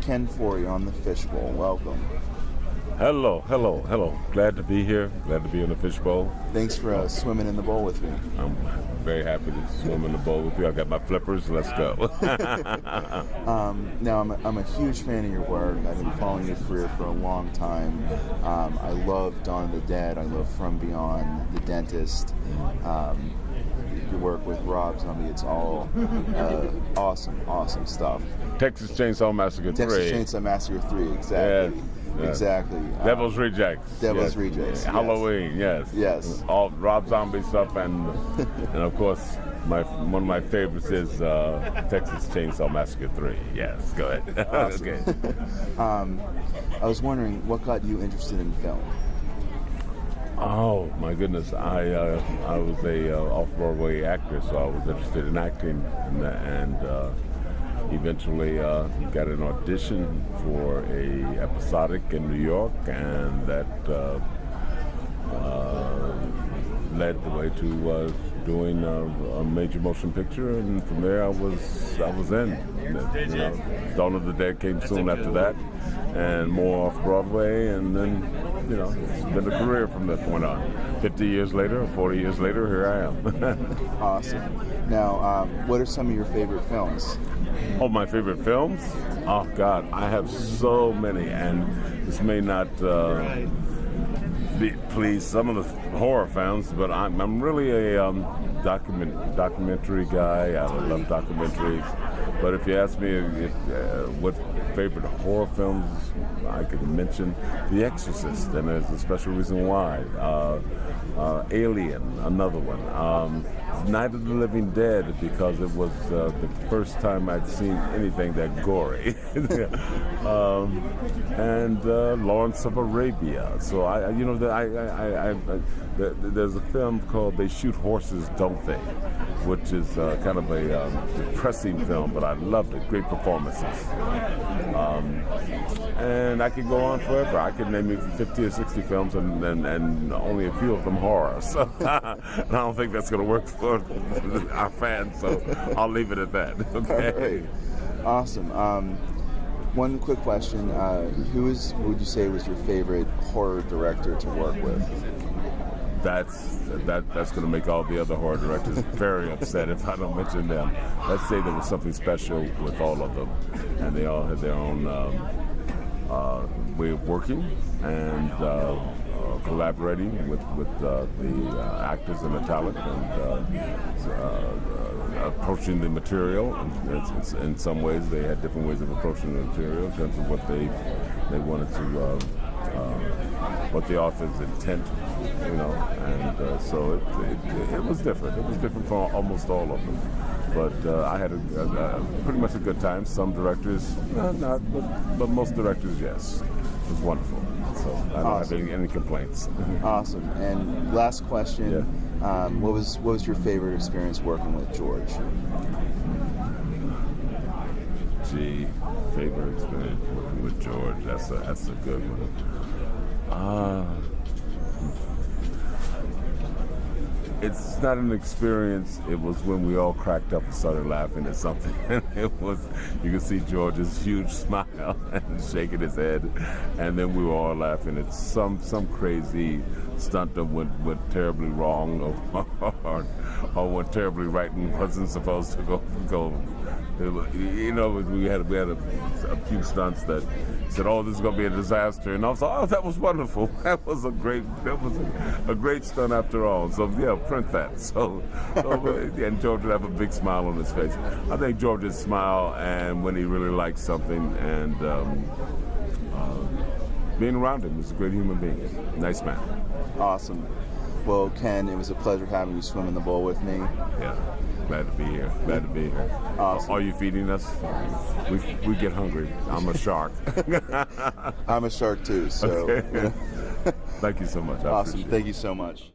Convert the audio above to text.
Ken Foree on the Fish Bowl. Welcome. Hello. Glad to be here. Glad to be in the Fish Bowl. Thanks for swimming in the bowl with me. I'm very happy to swim in the bowl with you. I got my flippers. Let's go. Now, I'm a huge fan of your work. I've been following your career for a long time. I love Dawn of the Dead. I love From Beyond, The Dentist. Your work with Rob Zombie. It's all awesome stuff. Texas Chainsaw Massacre 3. Texas Chainsaw Massacre 3, exactly. Yes. Exactly. Devil's Rejects. Devil's Yes. Rejects. Yes. Halloween, yes. Yes. All Rob Zombie stuff, and of course, one of my favorites is Texas Chainsaw Massacre 3. Yes, go ahead. Awesome. Okay. I was wondering, what got you interested in film? Oh my goodness! I was a off-Broadway actor, so I was interested in acting, and eventually got an audition for a episodic in New York, and that led the way to doing a major motion picture, and from there I was in. You know, Dawn of the Dead came soon after that, and more off Broadway, and then it's been a career from that point on. 50 years later, 40 years later, here I am. Awesome. Now, what are some of your favorite films? Oh, my favorite films? Oh God, I have so many, and this may not please some of the horror fans, but I'm really a documentary guy. I love documentaries. But if you ask me what favorite horror films I could mention, The Exorcist, and there's a special reason why. Alien, another one. Night of the Living Dead, because it was the first time I'd seen anything that gory. And Lawrence of Arabia. So there's a film called They Shoot Horses, Don't They? Which is kind of a depressing film, but I loved it. Great performances. And I could go on forever. I could name you 50 or 60 films, and only a few of them horror. So and I don't think that's going to work for our fans. So I'll leave it at that. Okay. Right. Awesome. One quick question: who would you say was your favorite horror director to work with? That's going to make all the other horror directors very upset if I don't mention them. Let's say there was something special with all of them, and they all had their own way of working and collaborating with the actors and the talent, and approaching the material. In some ways, they had different ways of approaching the material in terms of what they wanted to. What the author's intent, and so it was different. It was different for almost all of them. But I had a pretty much a good time. Some directors, not, but most directors, yes. It was wonderful. So I don't have any complaints. Awesome. And last question, yeah. What was your favorite experience working with George? Gee, favorite experience working with George. That's a good one. It's not an experience. It was when we all cracked up and started laughing at something. You could see George's huge smile and shaking his head, and then we were all laughing at some crazy stunt that went terribly wrong, or went terribly right and wasn't supposed to go. We had a few stunts that said, "Oh, this is going to be a disaster," and I was like, "Oh, that was wonderful. That was a great stunt after all." So yeah, print that. So and George would have a big smile on his face. I think George's smile, and when he really likes something, and being around him, he's a great human being. Nice man. Awesome. Well, Ken, it was a pleasure having you swim in the bowl with me. Yeah. Glad to be here. Awesome. Are you feeding us? We get hungry. I'm a shark. I'm a shark too. So. Okay. Thank you so much. Awesome. Thank you so much.